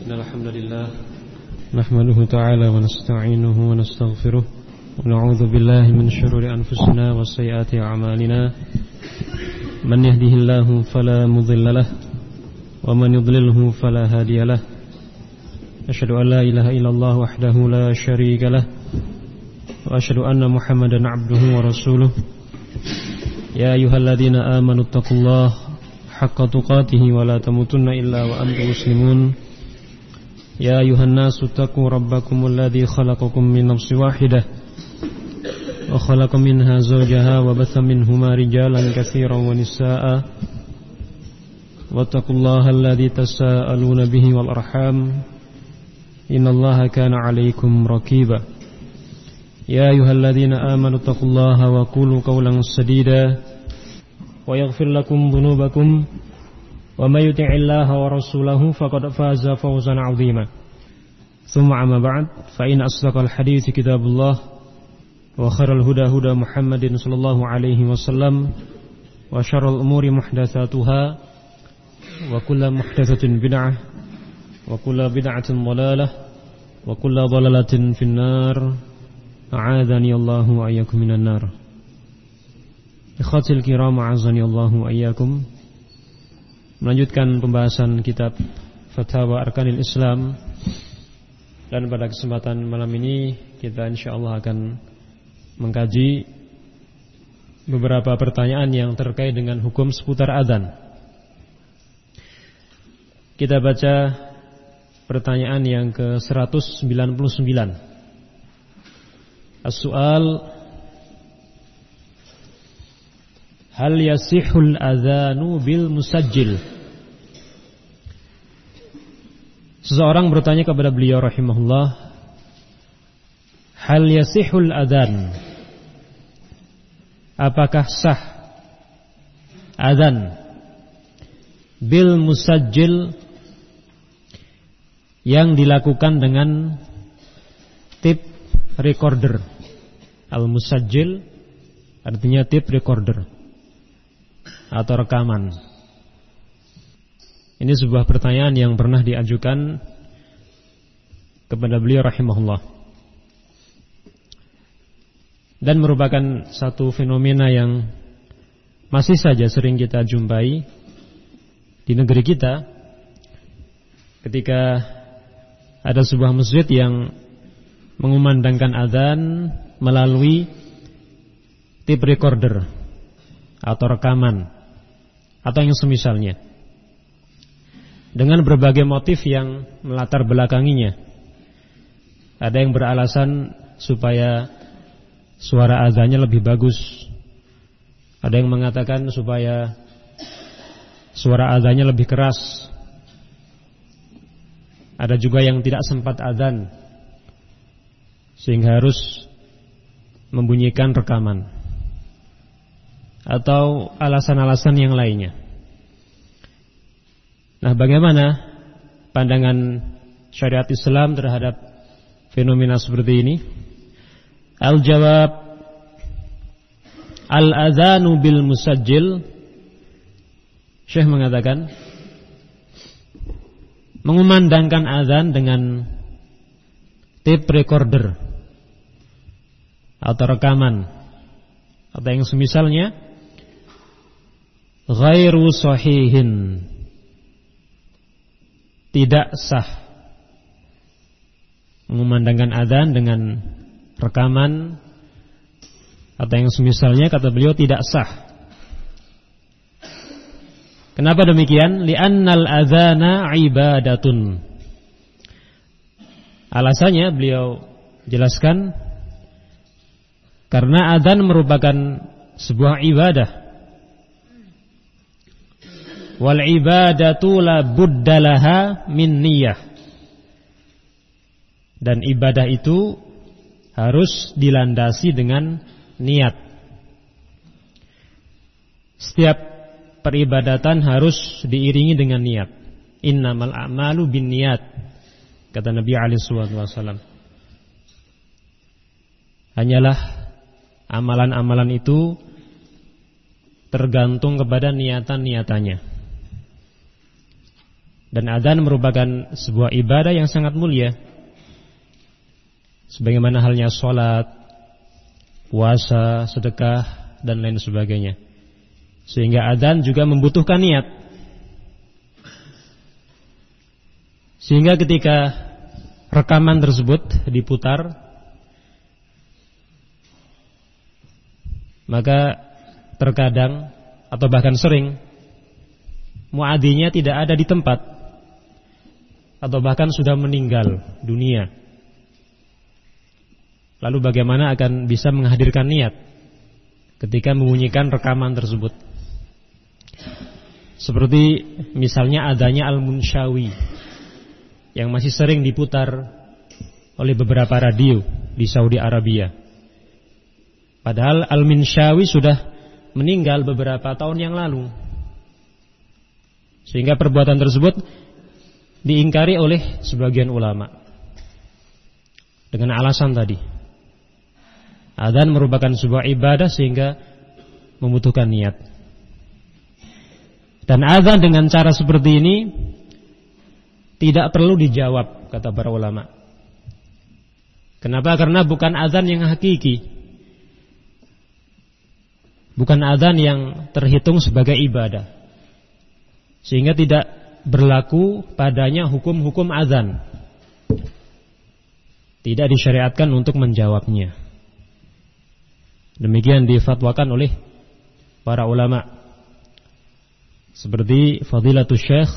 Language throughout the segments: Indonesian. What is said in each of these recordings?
إن الحمد لله نحمده تعالى ونستعينه ونستغفره ونعوذ بالله من شرور أنفسنا وسيئات أعمالنا من يهده الله فلا مضل له ومن يضلله فلا هادي له أشهد أن لا إله إلا الله وحده لا شريك له وأشهد أن محمدا عبده ورسوله يا أيها الذين آمنوا اتقوا الله حق تقاته ولا تموتن إلا وأنتم مسلمون يا أيها الناس اتقوا ربكم الذي خلقكم من نفس واحدة وخلق منها زوجها وبث منهما رجالا كثيرا ونساء واتقوا الله الذي تساءلون به والأرحام إن الله كان عليكم رقيبا يا أيها الذين آمنوا اتقوا الله وقولوا قولا سديدا ويغفر لكم ذنوبكم ومن يطع الله ورسوله فقد فاز فوزا عظيما ثم أما بعد فإن أصدق الحديث كتاب الله وخير الهدى هدى محمد صلى الله عليه وسلم وشر الأمور محدثاتها وكل محدثة بدعة وكل بدعة ضلالة وكل ضلالة في النار أعاذني الله وإياكم من النار. Ikhwatil kiram a'azzani Allahu wa iyyakum. Melanjutkan pembahasan kitab Fatawa Arkanil Islam. Dan pada kesempatan malam ini kita insyaallah akan mengkaji beberapa pertanyaan yang terkait dengan hukum seputar adzan. Kita baca pertanyaan yang ke-199. As-su'al, hal yasihul adzanu bil musajjil? Seseorang bertanya kepada beliau rahimahullah, hal yasihul adzan? Apakah sah adzan bil musajjil yang dilakukan dengan tape recorder? Al musajjil artinya tape recorder atau rekaman. Ini sebuah pertanyaan yang pernah diajukan kepada beliau rahimahullah, dan merupakan satu fenomena yang masih saja sering kita jumpai di negeri kita. Ketika ada sebuah masjid yang mengumandangkan adzan melalui tape recorder atau rekaman atau yang semisalnya, dengan berbagai motif yang melatar belakanginya. Ada yang beralasan supaya suara azannya lebih bagus, ada yang mengatakan supaya suara azannya lebih keras, ada juga yang tidak sempat azan sehingga harus membunyikan rekaman, atau alasan-alasan yang lainnya. Nah, bagaimana pandangan syariat Islam terhadap fenomena seperti ini? Al-jawab, al-adzanu bil musajjil, Syekh mengatakan, mengumandangkan azan dengan tape recorder atau rekaman atau yang semisalnya, ghairu sahihin, tidak sah. Mengumandangkan adzan dengan rekaman atau yang semisalnya, kata beliau, tidak sah. Kenapa demikian? Li'annal adzana ibadatun. Alasannya beliau jelaskan, karena adzan merupakan sebuah ibadah. Wal ibadatu la buddalaha min niyyah. Dan ibadah itu harus dilandasi dengan niat. Setiap peribadatan harus diiringi dengan niat. Innamal a'malu binniyat, kata Nabi alaihi wasallam. Hanyalah amalan-amalan itu tergantung kepada niatan-niatannya. Dan adzan merupakan sebuah ibadah yang sangat mulia, sebagaimana halnya sholat, puasa, sedekah, dan lain sebagainya. Sehingga adzan juga membutuhkan niat. Sehingga ketika rekaman tersebut diputar, maka terkadang atau bahkan sering muadzinnya tidak ada di tempat, atau bahkan sudah meninggal dunia. Lalu bagaimana akan bisa menghadirkan niat ketika membunyikan rekaman tersebut? Seperti misalnya adanya Al-Munshawi yang masih sering diputar oleh beberapa radio di Saudi Arabia. Padahal Al-Munshawi sudah meninggal beberapa tahun yang lalu. Sehingga perbuatan tersebut diingkari oleh sebagian ulama dengan alasan tadi, adzan merupakan sebuah ibadah sehingga membutuhkan niat. Dan adzan dengan cara seperti ini tidak perlu dijawab, kata para ulama. Kenapa? Karena bukan adzan yang hakiki, bukan adzan yang terhitung sebagai ibadah, sehingga tidak berlaku padanya hukum-hukum adzan. Tidak disyariatkan untuk menjawabnya. Demikian difatwakan oleh para ulama, seperti Fadilatul Syekh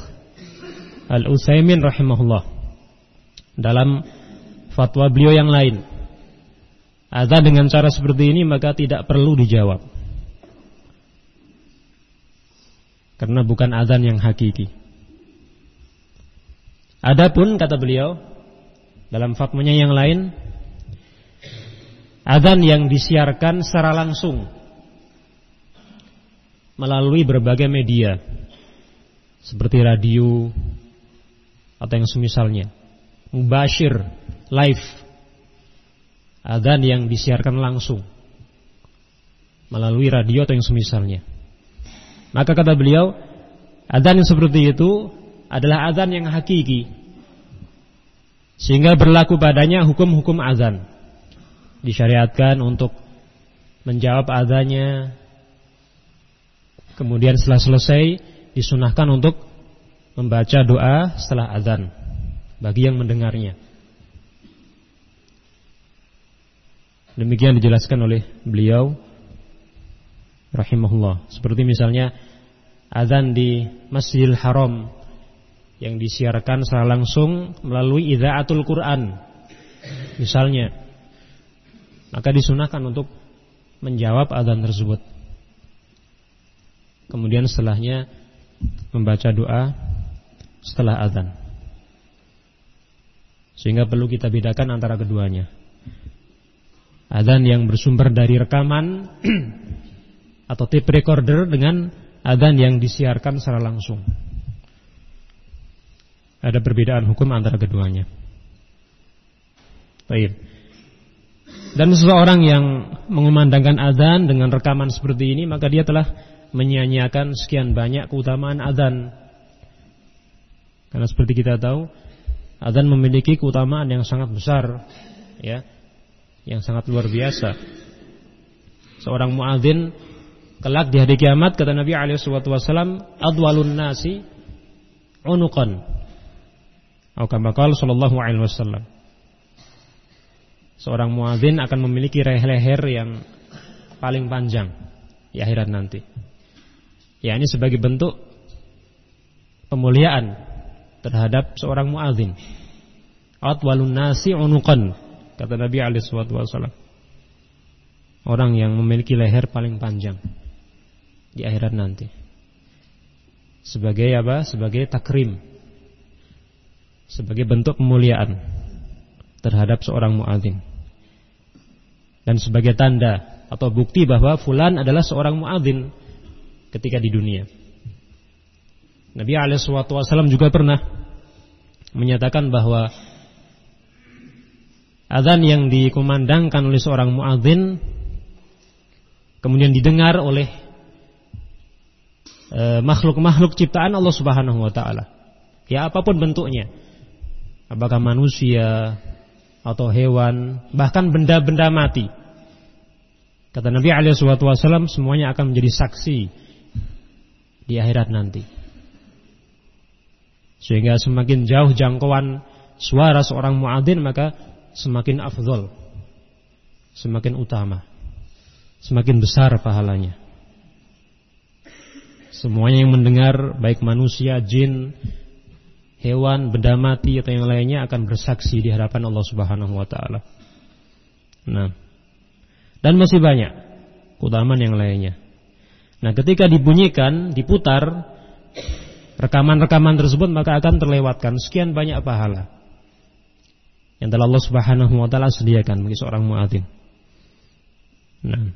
Al-Utsaimin rahimahullah dalam fatwa beliau yang lain. Adzan dengan cara seperti ini maka tidak perlu dijawab, karena bukan adzan yang hakiki. Adapun kata beliau dalam fatwanya yang lain, adzan yang disiarkan secara langsung melalui berbagai media seperti radio atau yang semisalnya, mubasyir, live, adzan yang disiarkan langsung melalui radio atau yang semisalnya, maka kata beliau, adzan yang seperti itu adalah adzan yang hakiki, sehingga berlaku padanya hukum-hukum adzan. Disyariatkan untuk menjawab adzannya, kemudian setelah selesai disunahkan untuk membaca doa setelah adzan bagi yang mendengarnya. Demikian dijelaskan oleh beliau rahimahullah. Seperti misalnya adzan di Masjidil Haram yang disiarkan secara langsung melalui Idzaatul Quran misalnya, maka disunahkan untuk menjawab adzan tersebut, kemudian setelahnya membaca doa setelah adzan. Sehingga perlu kita bedakan antara keduanya, adzan yang bersumber dari rekaman atau tape recorder dengan adzan yang disiarkan secara langsung. Ada perbedaan hukum antara keduanya. Baik. Dan seseorang yang mengumandangkan adzan dengan rekaman seperti ini, maka dia telah menyia-nyiakan sekian banyak keutamaan adzan. Karena seperti kita tahu, adzan memiliki keutamaan yang sangat besar, ya, yang sangat luar biasa. Seorang muadzin kelak di hari kiamat, kata Nabi alaihi wasallam, adwalun nasi unuqan. Atau kama qala sallallahu alaihi wasallam. Seorang muadzin akan memiliki leher yang paling panjang di akhirat nanti. Ya, ini sebagai bentuk pemuliaan terhadap seorang muadzin. Atwalun nasi unuqan, kata Nabi alaihi wasallam. Orang yang memiliki leher paling panjang di akhirat nanti. Sebagai apa? Sebagai takrim, sebagai bentuk pemuliaan terhadap seorang muadzin, dan sebagai tanda atau bukti bahwa fulan adalah seorang muadzin ketika di dunia. Nabi alaihi wasallam juga pernah menyatakan bahwa adzan yang dikumandangkan oleh seorang muadzin kemudian didengar oleh makhluk-makhluk ciptaan Allah Subhanahu wa taala, Ya apapun bentuknya, apakah manusia atau hewan, bahkan benda-benda mati. Kata Nabi SAW, semuanya akan menjadi saksi di akhirat nanti. Sehingga semakin jauh jangkauan suara seorang muadzin, maka semakin afdhal, semakin utama, semakin besar pahalanya. Semuanya yang mendengar, baik manusia, jin, hewan, benda mati atau yang lainnya akan bersaksi di hadapan Allah Subhanahu wa taala. Nah, dan masih banyak keutamaan yang lainnya. Nah, ketika dibunyikan, diputar rekaman-rekaman tersebut, maka akan terlewatkan sekian banyak pahala yang telah Allah Subhanahu wa taala sediakan bagi seorang muadzin. Nah,